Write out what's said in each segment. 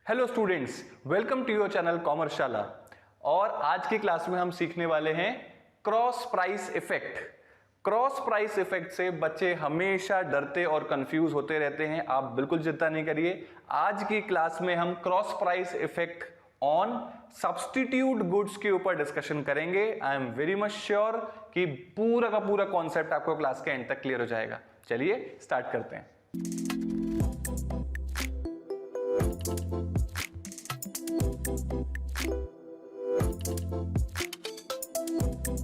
Hello students, welcome to your channel Commerceshala. और आज की क्लास में हम सीखने वाले हैं cross price effect. Cross price effect से बच्चे हमेशा डरते और कंफ्यूज होते रहते हैं। आप बिल्कुल चिंता नहीं करिए, आज की क्लास में हम cross price effect on substitute goods के ऊपर डिस्कशन करेंगे। I am very much sure कि पूरा का पूरा कॉन्सेप्ट आपको क्लास के एंड तक क्लियर हो जाएगा। चलिए स्टार्ट करते हैं।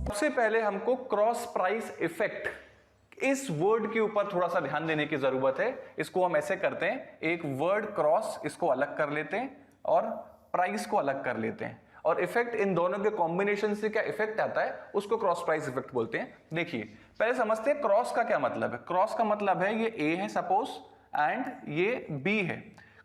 सबसे पहले हमको क्रॉस प्राइस इफेक्ट इस वर्ड के ऊपर थोड़ा सा ध्यान देने की जरूरत है। इसको हम ऐसे करते हैं, एक वर्ड क्रॉस, इसको अलग कर लेते हैं और प्राइस को अलग कर लेते हैं, और इफेक्ट इन दोनों के कॉम्बिनेशन से क्या इफेक्ट आता है उसको क्रॉस प्राइस इफेक्ट बोलते हैं। देखिए पहले समझते हैं क्रॉस का क्या मतलब है। क्रॉस का मतलब है ये ए है सपोज एंड ये बी है।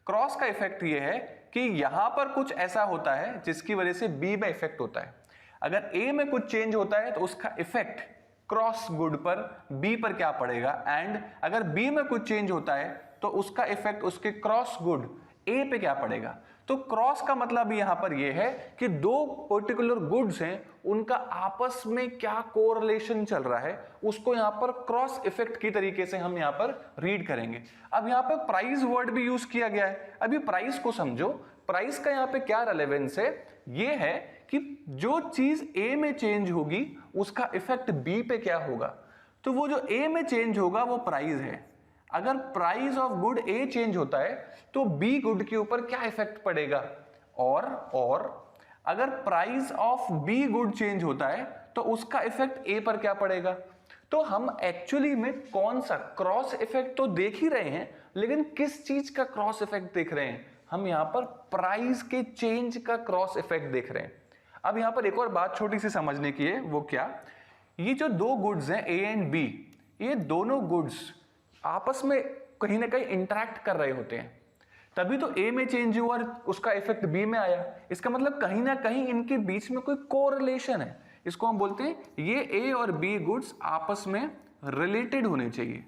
क्रॉस का इफेक्ट ये है कि यहां पर कुछ ऐसा होता है जिसकी वजह से बी में इफेक्ट होता है। अगर ए में कुछ चेंज होता है तो उसका इफेक्ट क्रॉस गुड पर बी पर क्या पड़ेगा, एंड अगर बी में कुछ चेंज होता है तो उसका इफेक्ट उसके क्रॉस गुड ए पे क्या पड़ेगा। तो क्रॉस का मतलब यहां पर यह है कि दो पर्टिकुलर गुड्स हैं, उनका आपस में क्या कोरिलेशन चल रहा है उसको यहां पर क्रॉस इफेक्ट की तरीके से हम यहां पर रीड करेंगे। अब यहां पर प्राइस वर्ड भी यूज किया गया है। अभी प्राइस को समझो, प्राइस का यहां पे क्या रेलेवेंस है, यह है कि जो चीज ए में चेंज होगी उसका इफेक्ट बी पे क्या होगा। तो वो जो ए में चेंज होगा वो प्राइस है। अगर price of good A change होता है तो बी गुड के ऊपर क्या इफेक्ट पड़ेगा, और अगर price of be good change होता है तो उसका इफेक्ट ए पर क्या पड़ेगा। तो हम एक्चुअली में कौन सा क्रॉस इफेक्ट तो देख ही रहे हैं, लेकिन किस चीज का क्रॉस इफेक्ट देख रहे हैं, हम यहां पर प्राइस के चेंज का क्रॉस इफेक्ट देख रहे हैं। अब यहां पर एक और बात छोटी सी समझने की है, वो क्या, ये जो दो गुड्स हैं ए एंड बी, ये दोनों गुड्स आपस में कहीं ना कहीं इंटरेक्ट कर रहे होते हैं, तभी तो ए में चेंज हुआ और उसका इफेक्ट बी में आया। इसका मतलब कहीं ना कहीं इनके बीच में कोई कोरिलेशन है। इसको हम बोलते हैं ये ए और बी गुड्स आपस में रिलेटेड होने चाहिए।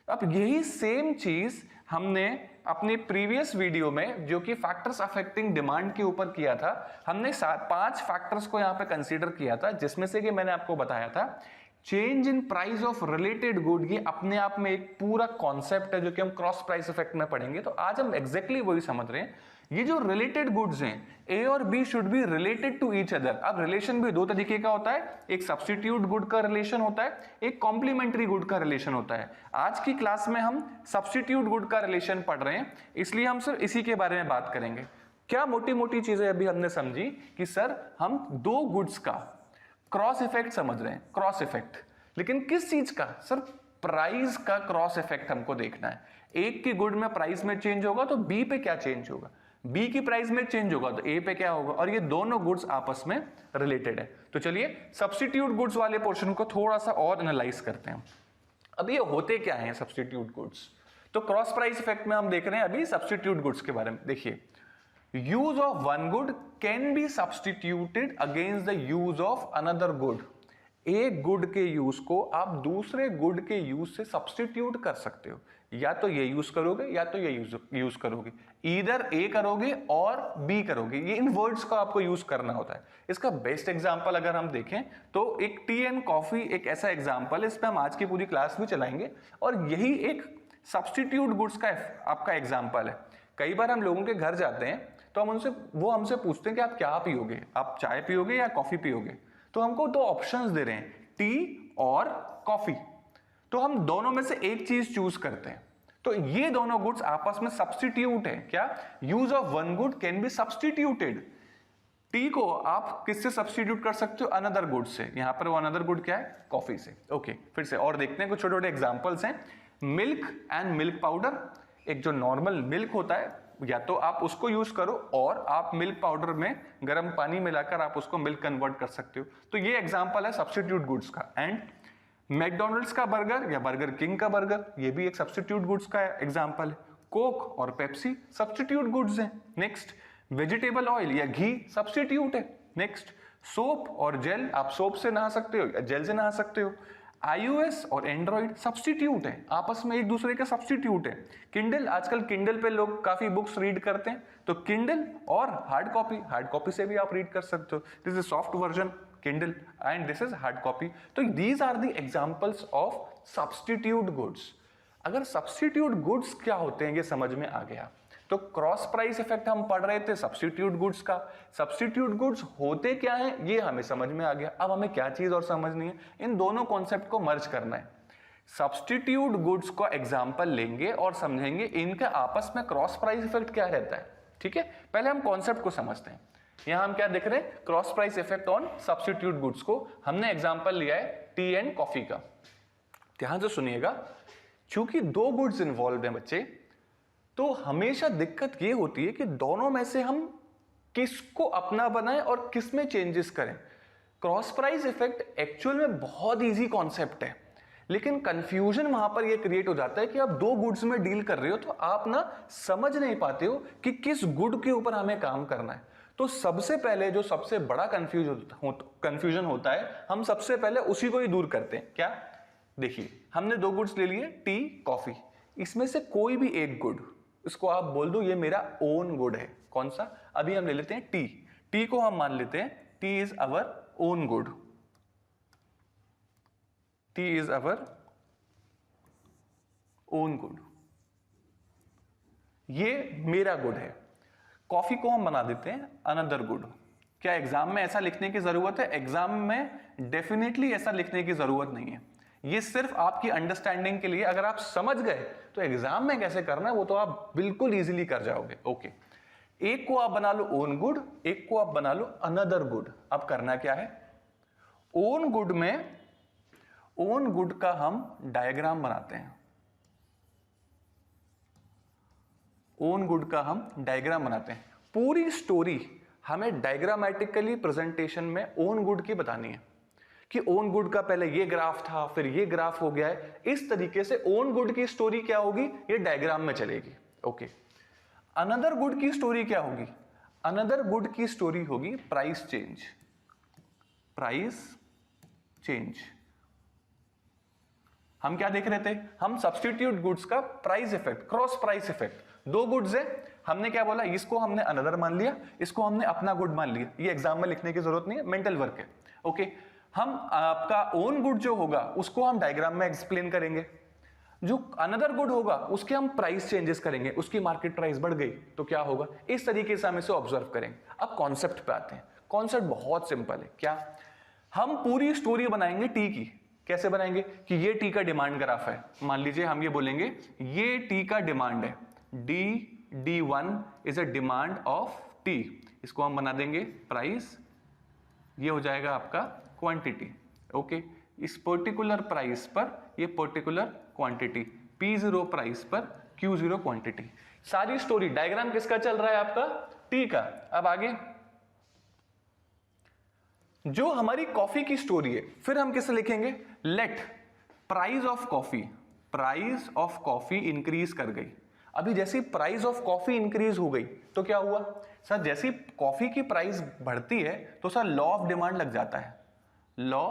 अब यही सेम चीज हमने अपने प्रीवियस वीडियो में, जो कि फैक्टर्स अफेक्टिंग डिमांड के ऊपर किया था, हमने 5 फैक्टर्स को यहां पे कंसीडर किया था, जिसमें से कि मैंने आपको बताया था change in price of related good. ये अपने आप में एक पूरा कॉन्सेप्ट है जो कि हम क्रॉस प्राइस इफेक्ट में पढ़ेंगे। तो आज हम एग्जैक्टली वही समझ रहे हैं। ये जो रिलेटेड गुड्स हैं ए और B should be related to each other. अब रिलेशन भी दो तरीके का होता है, एक सब्स्टिट्यूट गुड का रिलेशन होता है, एक कॉम्प्लीमेंट्री गुड का रिलेशन होता है। आज की क्लास में हम सब्स्टिट्यूट गुड का रिलेशन पढ़ रहे हैं, इसलिए हम सिर्फ इसी के बारे में बात करेंगे। क्या मोटी मोटी चीजें अभी हमने समझी कि सर हम दो गुड्स का क्रॉस इफेक्ट समझ रहे हैं, क्रॉस इफेक्ट, लेकिन किस चीज का, सर प्राइस का क्रॉस इफेक्ट हमको देखना है। एक की गुड में प्राइस में चेंज होगा तो बी पे क्या चेंज होगा, बी की प्राइस में चेंज होगा तो ए पे क्या होगा, और ये दोनों गुड्स आपस में रिलेटेड है। तो चलिए सब्स्टिट्यूट गुड्स वाले पोर्शन को थोड़ा सा और एनालाइज करते हैं। अब ये होते क्या हैं सब्स्टिट्यूट गुड्स। तो क्रॉस प्राइस इफेक्ट में हम देख रहे हैं अभी सब्स्टिट्यूट गुड्स के बारे में। देखिए, use of one good can be substituted against the use of another good. एक गुड के यूज को आप दूसरे गुड के यूज से सब्स्टिट्यूट कर सकते हो। या तो ये यूज करोगे या तो ये यूज करोगे, ईदर ए करोगे और बी करोगे। ये इन वर्ड्स का आपको यूज करना होता है। इसका बेस्ट एग्जांपल अगर हम देखें तो एक टी एंड कॉफी एक ऐसा एग्जांपल है, इस पे हम आज की पूरी क्लास भी चलाएंगे, और यही एक सब्स्टिट्यूट गुड्स का आपका एग्जांपल है। कई बार हम लोगों के घर जाते हैं तो वो हमसे पूछते हैं कि आप क्या पियोगे, आप चाय पियोगे या कॉफी पियोगे। तो हमको दो ऑप्शंस दे रहे हैं, टी और कॉफी, तो हम दोनों में से एक चीज चूज करते हैं। तो ये दोनों गुड्स आपस में सब्स्टिट्यूट है। क्या, use of one good can be substituted. T को आप किससे सब्स्टिट्यूट कर सकते हो, अनदर गुड से। यहां पर वो अनदर गुड क्या है, कॉफी से। ओके, फिर से और देखते हैं, कुछ छोटे छोटे एग्जांपल्स हैं। Milk and milk powder. एक जो नॉर्मल मिल्क होता है, या तो आप उसको यूज करो और आप मिल्क पाउडर में गर्म पानी मिलाकर आप उसको मिल्क कन्वर्ट कर सकते हो। तो ये एग्जांपल है सब्स्टिट्यूट गुड्स का। एंड मैकडॉनल्ड्स का बर्गर या बर्गर किंग का बर्गर, ये भी एक सब्स्टिट्यूट गुड्स का एग्जांपल है। कोक और पेप्सी सब्स्टिट्यूट गुड्स हैं। नेक्स्ट, वेजिटेबल ऑयल या घी सब्स्टिट्यूट है। नेक्स्ट, सोप और जेल, आप सोप से नहा सकते हो या जेल से नहा सकते हो। iOS और एंड्रॉइड सब्स्टिट्यूट है, आपस में एक दूसरे के सब्स्टिट्यूट है। किंडल, आजकल किंडल पे लोग काफी बुक्स रीड करते हैं, तो किंडल और हार्ड कॉपी से भी आप रीड कर सकते हो। This is soft version Kindle and this is hard copy. तो these are the examples of substitute goods. अगर सब्स्टिट्यूट गुड्स क्या होते हैं ये समझ में आ गया, तो क्रॉस प्राइस इफेक्ट हम पढ़ रहे थे सब्स्टिट्यूट गुड्स का। सब्स्टिट्यूट गुड्स होते क्या हैं ये हमें समझ में आ गया। अब हमें क्या चीज और समझनी है, इन दोनों कॉन्सेप्ट को मर्ज करना है। सब्स्टिट्यूट गुड्स का एग्जांपल लेंगे और समझेंगे इनके आपस में क्रॉस प्राइस इफेक्ट क्या रहता है। ठीक है, पहले हम कॉन्सेप्ट को समझते हैं। यहां हम क्या देख रहे हैं, cross price effect on substitute goods को। हमने एग्जांपल लिया है टी एंड कॉफी का। ध्यान से सुनिएगा, चूंकि दो गुड्स इन्वॉल्व हैं बच्चे, तो हमेशा दिक्कत ये होती है कि दोनों में से हम किसको अपना बनाएं और किस में चेंजेस करें। क्रॉस प्राइस इफेक्ट एक्चुअल में बहुत इजी कॉन्सेप्ट है, लेकिन कंफ्यूजन वहां पर ये क्रिएट हो जाता है कि आप दो गुड्स में डील कर रहे हो, तो आप ना समझ नहीं पाते हो कि किस गुड के ऊपर हमें काम करना है। तो सबसे पहले जो सबसे बड़ा कंफ्यूजन होता है, हम सबसे पहले उसी को ही दूर करते हैं। क्या, देखिए हमने दो गुड्स ले लिए, टी कॉफी। इसमें से कोई भी एक गुड, इसको आप बोल दो ये मेरा ओन गुड है। कौन सा? अभी हम ले लेते हैं टी। टी को हम मान लेते हैं T is our own good. T is our own good, ये मेरा गुड है। कॉफी को हम बना देते हैं अनदर गुड। क्या एग्जाम में ऐसा लिखने की जरूरत है? एग्जाम में डेफिनेटली ऐसा लिखने की जरूरत नहीं है। ये सिर्फ आपकी अंडरस्टैंडिंग के लिए, अगर आप समझ गए तो एग्जाम में कैसे करना है वो तो आप बिल्कुल इजीली कर जाओगे। ओके, एक को आप बना लो ओन गुड, एक को आप बना लो अनदर गुड। अब करना क्या है, ओन गुड में ओन गुड का हम डायग्राम बनाते हैं। ओन गुड का हम डायग्राम बनाते हैं। पूरी स्टोरी हमें डायग्रामेटिकली प्रेजेंटेशन में ओन गुड की बतानी है कि ओन गुड का पहले ये ग्राफ था, फिर ये ग्राफ हो गया है। इस तरीके से ओन गुड की स्टोरी क्या होगी, ये डायग्राम में चलेगी। ओके, अनदर गुड की स्टोरी क्या होगी? अनदर गुड की स्टोरी होगी प्राइस चेंज। प्राइस चेंज हम क्या देख रहे थे, हम सब्स्टिट्यूट गुड्स का price effect, cross price effect. दो गुड्स है, हमने क्या बोला, इसको हमने अनदर मान लिया, इसको हमने अपना गुड मान लिया। ये एग्जाम में लिखने की जरूरत नहीं है, मेंटल वर्क है। ओके, हम आपका ओन गुड जो होगा उसको हम डायग्राम में एक्सप्लेन करेंगे। जो अनदर गुड होगा उसके हम प्राइस चेंजेस करेंगे। उसकी मार्केट प्राइस बढ़ गई तो क्या होगा, इस तरीके से हम इसे ऑब्जर्व करेंगे। अब कॉन्सेप्ट पे आते हैं। कॉन्सेप्ट बहुत सिंपल है। क्या, हम पूरी स्टोरी बनाएंगे टी की। कैसे बनाएंगे कि ये टी का डिमांड ग्राफ है। मान लीजिए हम ये बोलेंगे ये टी का डिमांड है, D1 is a demand of T. इसको हम बना देंगे प्राइस, ये हो जाएगा आपका क्वांटिटी। ओके, इस पर्टिकुलर प्राइस पर ये पर्टिकुलर क्वांटिटी, P0 प्राइस पर Q0 क्वांटिटी। सारी स्टोरी, डायग्राम किसका चल रहा है आपका, टी का। अब आगे जो हमारी कॉफी की स्टोरी है, फिर हम किसे लिखेंगे, late price of coffee, price of coffee increase कर गई। अभी जैसे प्राइस ऑफ कॉफी इंक्रीज हो गई तो क्या हुआ सर, जैसे कॉफी की प्राइस बढ़ती है तो सर लॉ ऑफ डिमांड लग जाता है, लॉ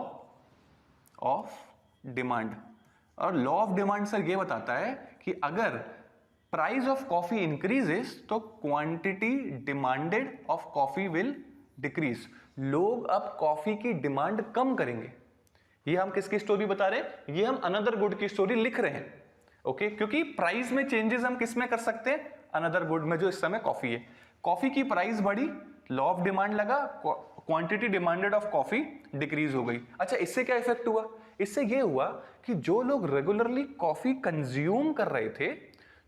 ऑफ डिमांड। और लॉ ऑफ डिमांड सर ये बताता है कि अगर प्राइस ऑफ कॉफी इंक्रीजेस तो quantity demanded of coffee will decrease. लोग अब कॉफी की डिमांड कम करेंगे। ये हम किसकी स्टोरी बता रहे हैं, ये हम अनदर गुड की स्टोरी लिख रहे हैं। ओके, क्योंकि प्राइस में चेंजेस हम किस में कर सकते हैं, अनदर गुड में, जो इस समय कॉफी है। कॉफी की प्राइस बढ़ी, लॉ ऑफ डिमांड लगा, quantity demanded of coffee decrease हो गई। अच्छा, इससे क्या इफेक्ट हुआ, इससे ये हुआ कि जो लोग रेगुलरली कॉफी कंज्यूम कर रहे थे,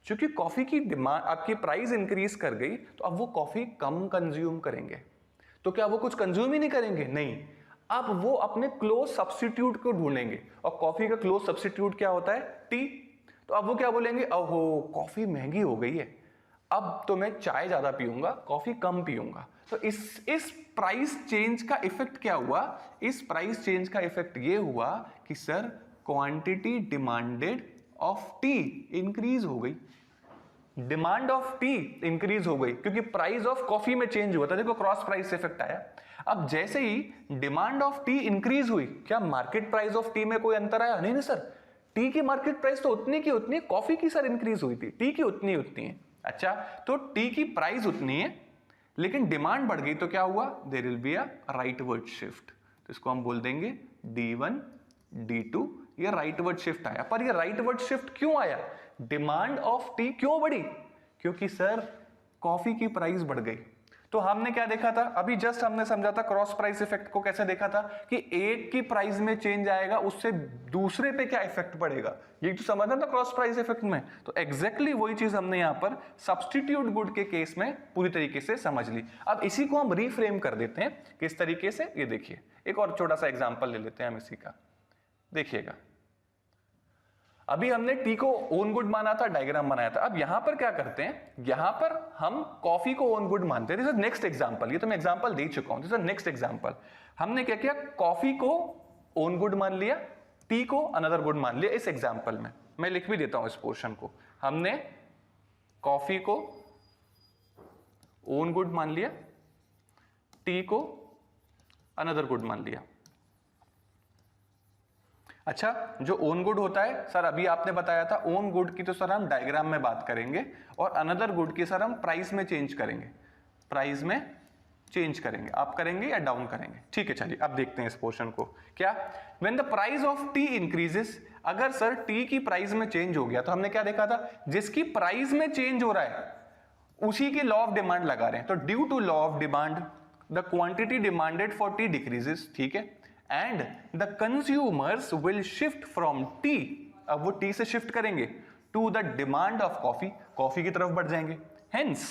क्योंकि कॉफी की डिमांड, आपकी प्राइस इंक्रीज कर गई, तो अब वो कॉफी कम कंज्यूम करेंगे। तो क्या वो कुछ कंज्यूम ही नहीं करेंगे, नहीं, अब वो अपने क्लोज सब्स्टिट्यूट को ढूंढेंगे। और कॉफी का क्लोज सब्स्टिट्यूट क्या होता है, टी। तो अब वो क्या बोलेंगे, ओहो कॉफी महंगी हो गई है, अब तो मैं चाय ज्यादा पीऊंगा, कॉफी कम पीऊंगा। तो इस प्राइस चेंज का इफेक्ट क्या हुआ, इस प्राइस चेंज का इफेक्ट ये हुआ कि sir quantity demanded of tea increase हो गई। डिमांड ऑफ टी इंक्रीज हो गई क्योंकि प्राइस ऑफ कॉफी में चेंज हुआ था, देखो क्रॉस प्राइस इफेक्ट आया। अब जैसे ही डिमांड ऑफ टी इंक्रीज हुई, क्या मार्केट प्राइस ऑफ टी में कोई अंतर आया? नहीं सर, टी की मार्केट प्राइस तो उतनी की उतनी, कॉफी की सर इंक्रीज हुई थी, टी की उतनी उतनी है। अच्छा, तो टी की प्राइस उतनी है लेकिन डिमांड बढ़ गई तो क्या हुआ? There will be a rightward shift. तो इसको हम बोल देंगे D1 D2, ये राइटवर्ड शिफ्ट आया। पर ये राइटवर्ड शिफ्ट क्यों आया? डिमांड ऑफ टी क्यों बढ़ी? क्योंकि सर कॉफी की प्राइस बढ़ गई। तो हमने क्या देखा था अभी, जस्ट हमने समझा था क्रॉस प्राइस इफेक्ट को कैसे देखा था कि एक की प्राइस में चेंज आएगा उससे दूसरे पे क्या इफेक्ट पड़ेगा, ये तो समझना था क्रॉस प्राइस इफेक्ट में। तो एग्जैक्टली वही चीज हमने यहां पर सब्स्टिट्यूट गुड के केस में पूरी तरीके से समझ ली। अब इसी को हम रीफ्रेम कर देते हैं किस तरीके से, ये देखिए एक और छोटा सा एग्जाम्पल ले लेते हैं हम इसी का। देखिएगा, अभी हमने टी को ओन गुड माना था, डायग्राम बनाया था। अब यहां पर क्या करते हैं, यहां पर हम कॉफी को ओन गुड मानते हैं। दिस इज नेक्स्ट एग्जांपल, ये तो मैं एग्जांपल दे चुका हूं। This is next example. हमने क्या किया, कॉफी को ओन गुड मान लिया, टी को अनदर गुड मान लिया। इस एग्जांपल में मैं लिख भी देता हूं इस पोर्शन को, हमने कॉफी को ओन गुड मान लिया, टी को अनदर गुड मान लिया। अच्छा, जो ओन गुड होता है सर, अभी आपने बताया था ओन गुड की तो सर हम डायग्राम में बात करेंगे, और अनदर गुड की सर हम प्राइस में चेंज करेंगे, प्राइस में चेंज करेंगे। आप करेंगे या डाउन करेंगे? ठीक है, चलिए अब देखते हैं इस पोर्शन को। क्या, when the price of tea increases, अगर सर टी की प्राइस में चेंज हो गया तो हमने क्या देखा था, जिसकी प्राइस में चेंज हो रहा है उसी की लॉ ऑफ डिमांड लगा रहे हैं। तो due to law of demand the quantity demanded for tea decreases, ठीक है, and the consumers will shift from tea, अब वो टी से शिफ्ट करेंगे, to the demand of coffee, coffee की तरफ बढ़ जाएंगे। Hence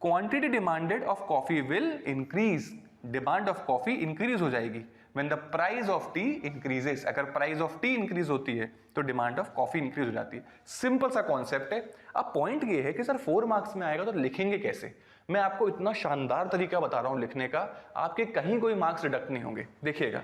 quantity demanded of coffee will increase, demand of coffee increase हो जाएगी। When the price of tea increases, अगर प्राइस ऑफ टी इंक्रीज होती है तो डिमांड ऑफ कॉफी इंक्रीज हो जाती है। सिंपल सा कॉन्सेप्ट है। अब पॉइंट ये है कि सर 4 मार्क्स में आएगा तो लिखेंगे कैसे। मैं आपको इतना शानदार तरीका बता रहा हूं लिखने का, आपके कहीं कोई मार्क्स डिडक्ट नहीं होंगे। देखिएगा,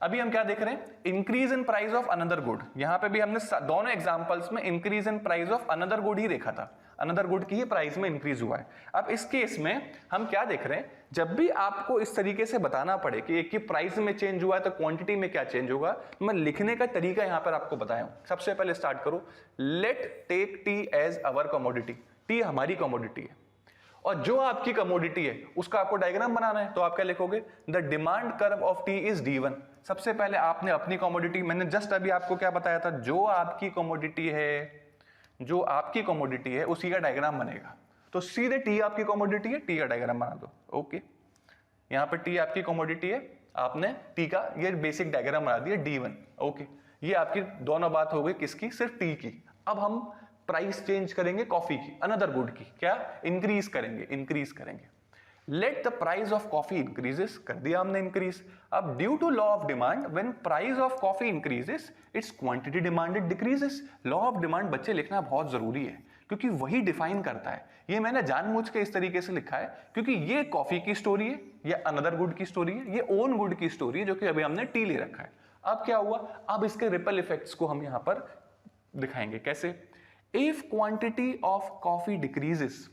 अभी हम क्या देख रहे हैं, increase in price of another good. यहां पे भी हमने दोनों एग्जांपल्स में increase in price of another good ही देखा था, अनदर गुड की ही प्राइस में इंक्रीज हुआ है। अब इस केस में हम क्या देख रहे हैं, जब भी आपको इस तरीके से बताना पड़े कि एक की प्राइस में चेंज हुआ है तो क्वांटिटी में क्या चेंज होगा, मैं लिखने का तरीका यहां पर आपको बताया हूं। सबसे पहले स्टार्ट करो, let take tea as our commodity, tea हमारी कमोडिटी है और जो आपकी कमोडिटी है उसका आपको डायग्राम बनाना है। तो आप क्या लिखोगे, the demand curve of T is D1। सबसे पहले आपने अपनी कमोडिटी, मैंने जस्ट अभी आपको क्या बताया था, जो आपकी कमोडिटी है, जो आपकी कमोडिटी है उसी का डायग्राम बनेगा। तो सीधे टी आपकी कमोडिटी है, टी का डायग्राम बना दो। ओके, यहां पर टी आपकी कमोडिटी है, आपने टी का ये बेसिक डायग्राम बना दिया D1। ओके, ये आपकी दोनों बात हो गई किसकी, सिर्फ टी की। अब हम प्राइस चेंज करेंगे कॉफी की, अनदर गुड की, क्या इंक्रीज करेंगे, इंक्रीज करेंगे। Let the price of coffee increases, कर दिया हमने इंक्रीज। अब due to law of demand when price of coffee increases its quantity demanded decreases. Law of demand बच्चे लिखना बहुत जरूरी है क्योंकि वही डिफाइन करता है। ये मैंने जानबूझ के इस तरीके से लिखा है क्योंकि ये कॉफी की स्टोरी है, ये अनदर गुड की स्टोरी है, ये ओन गुड की स्टोरी है जो कि अभी हमने टी ले रखा है। अब क्या हुआ, अब इसके रिपल इफेक्ट्स को हम यहां पर दिखाएंगे कैसे। If quantity of coffee decreases,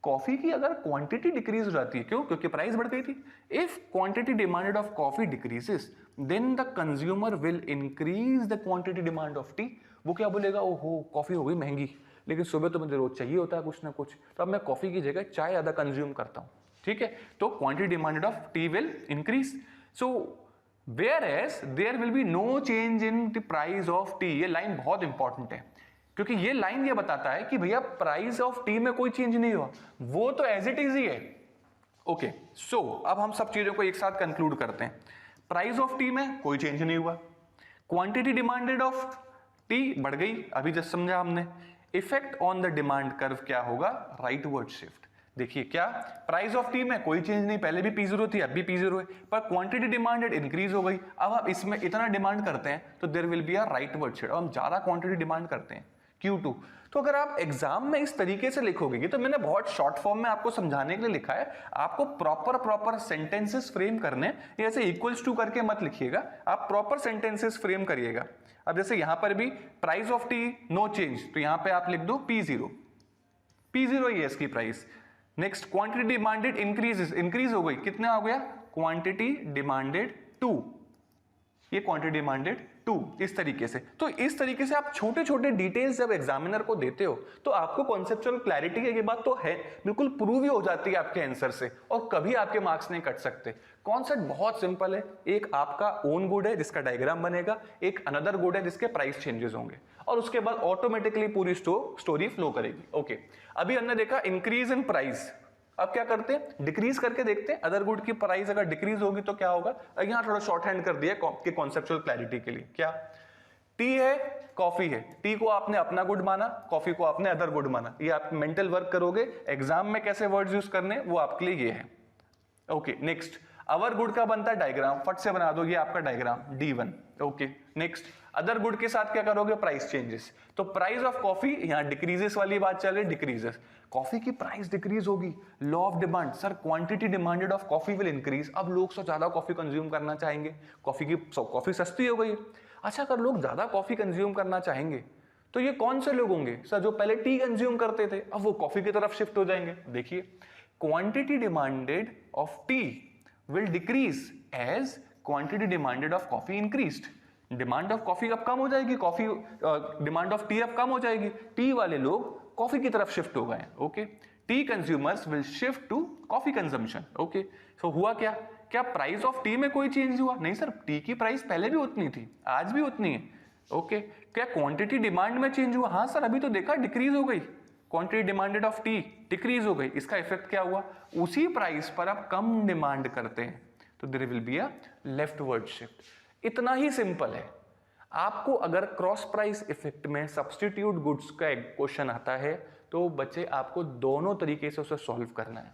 coffee की अगर क्वांटिटी डिक्रीज हो जाती है, क्यों, क्योंकि प्राइस बढ़ गई थी। If quantity demanded of coffee decreases then the consumer will increase the quantity demand of tea. वो क्या बोलेगा, ओहो कॉफी हो गई महंगी, लेकिन सुबह तो मुझे रोज चाहिए होता है कुछ ना कुछ, तो अब मैं कॉफी की जगह चाय ज्यादा कंज्यूम करता हूं। ठीक है, तो quantity demanded of T will increase. So whereas there will be no change in the price of tea। ये लाइन बहुत इंपॉर्टेंट है क्योंकि ये लाइन ये बताता है कि भैया प्राइस ऑफ टी में कोई चेंज नहीं हुआ, वो तो एज इट इज ही है। ओके, सो अब हम सब चीजों को एक साथ कंक्लूड करते हैं। प्राइस ऑफ टी में कोई चेंज नहीं हुआ, क्वांटिटी डिमांडेड ऑफ टी बढ़ गई, अभी जस्ट समझा हमने। Effect on the demand curve क्या होगा, राइटवर्ड शिफ्ट। देखिए क्या, प्राइस ऑफ टी में कोई चेंज नहीं, पहले भी P0 थी, अब भी P0 है, पर क्वांटिटी डिमांडेड इंक्रीज हो गई। अब आप इसमें इतना डिमांड करते हैं तो there will be a rightward shift. अब हम ज्यादा क्वांटिटी डिमांड करते हैं, Q2। तो अगर आप एग्जाम में इस तरीके से लिखोगे, ये तो मैंने बहुत शॉर्ट फॉर्म में आपको समझाने के लिए लिखा है, आपको प्रॉपर सेंटेंसेस फ्रेम करने, ऐसे इक्वल्स टू करके मत लिखिएगा, आप प्रॉपर सेंटेंसेस फ्रेम करिएगा। अब जैसे यहां पर भी price of tea no change, तो यहां पे आप लिख दो P0, P0 ही है इसकी price. Next quantity demanded increase, increase हो गई, कितना हो गया, क्वांटिटी डिमांडेड 2, ये क्वांटिटी डिमांडेड 2, इस तरीके से। तो इस तरीके से आप छोटे छोटे डिटेल्स जब एग्जामिनर को देते हो तो आपको कॉन्सेप्चुअल क्लैरिटी है, ये बात तो है, बिल्कुल प्रूव ही हो जाती है आपके आंसर से, और कभी आपके मार्क्स नहीं कट सकते। कॉन्सेप्ट बहुत सिंपल है, एक आपका ओन गुड है जिसका डायग्राम बनेगा, एक अनदर गुड है जिसके प्राइस चेंजेस होंगे, और उसके बाद ऑटोमेटिकली पूरी स्टोरी फ्लो करेगी। ओके, अभी हमने देखा इंक्रीज इन प्राइस, अब क्या करते हैं, डिक्रीज करके देखते हैं, अदर गुड की प्राइस अगर डिक्रीज होगी तो क्या होगा। यहां थोड़ा शॉर्ट हैंड कर दिया कि कॉन्सेप्चुअल क्लैरिटी के लिए। क्या, टी है, कॉफी है, टी को आपने अपना गुड माना, कॉफी को आपने अदर गुड माना, ये आप मेंटल वर्क करोगे, एग्जाम में कैसे वर्ड्स यूज करने वो आपके लिए ये है। ओके, नेक्स्ट अवर गुड का बनता है डायग्राम, फट से बना दो, ये आपका diagram D1। Okay, next other good के साथ क्या करोगे, प्राइस चेंजेस, तो प्राइस ऑफ कॉफी, यहां डिक्रीजेस वाली बात चल रही है, डिक्रीजेस, कॉफी की प्राइस डिक्रीज होगी, law of demand, sir quantity demanded of coffee will increase, अब लोग से ज्यादा कॉफी कंज्यूम करना चाहेंगे, कॉफी सस्ती हो गई। अच्छा, अगर लोग ज्यादा कॉफी कंज्यूम करना चाहेंगे तो ये कौन से लोग होंगे, सर जो पहले टी कंज्यूम करते थे अब वो कॉफी की तरफ शिफ्ट हो जाएंगे। देखिए, quantity demanded of T will decrease as quantity demanded of coffee increased। Demand of coffee अब कम हो जाएगी, कॉफी डिमांड ऑफ टी अब कम हो जाएगी, टी वाले लोग कॉफी की तरफ शिफ्ट हो गए। Okay, tea consumers will shift to coffee consumption. Okay, so हुआ क्या, क्या प्राइस ऑफ टी में कोई चेंज हुआ, नहीं सर, टी की प्राइस पहले भी उतनी थी, आज भी उतनी है। ओके, क्या क्वांटिटी डिमांड में चेंज हुआ, हाँ सर, अभी तो देखा डिक्रीज हो गई, quantity demanded of T decrease हो गई, इसका इफेक्ट क्या हुआ, उसी प्राइस पर आप कम डिमांड करते हैं तो there will be a leftward shift. इतना ही सिंपल है। आपको अगर क्रॉस प्राइस इफेक्ट में सब्स्टिट्यूट गुड्स का एक क्वेश्चन आता है तो बच्चे आपको दोनों तरीके से उसे सॉल्व करना है,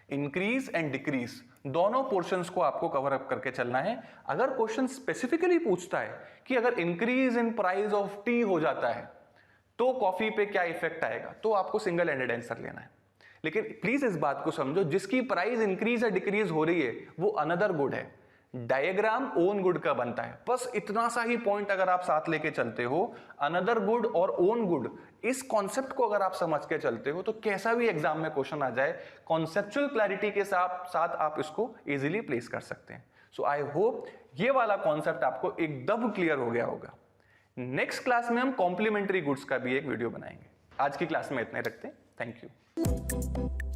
इंक्रीज एंड डिक्रीज दोनों पोर्शंस को आपको कवर अप करके चलना है। अगर क्वेश्चन स्पेसिफिकली पूछता है कि अगर increase in price of T हो जाता है तो कॉफी पे क्या इफेक्ट आएगा, तो आपको सिंगल एंडेड आंसर लेना है। लेकिन प्लीज इस बात को समझो, जिसकी प्राइस इंक्रीज या डिक्रीज हो रही है वो अनदर गुड है, डायग्राम ओन गुड का बनता है। बस इतना सा ही पॉइंट अगर आप साथ लेके चलते हो, अनदर गुड और ओन गुड, इस कॉन्सेप्ट को अगर आप समझ के चलते हो तो कैसा भी एग्जाम में क्वेश्चन आ जाए, कॉन्सेप्चुअल क्लैरिटी के साथ आप इसको इजीली प्लेस कर सकते हैं। सो आई होप ये वाला कॉन्सेप्ट आपको एकदम क्लियर हो गया होगा। नेक्स्ट क्लास में हम कॉम्प्लीमेंट्री गुड्स का भी एक वीडियो बनाएंगे। आज की क्लास में इतने रखते हैं, थैंक यू।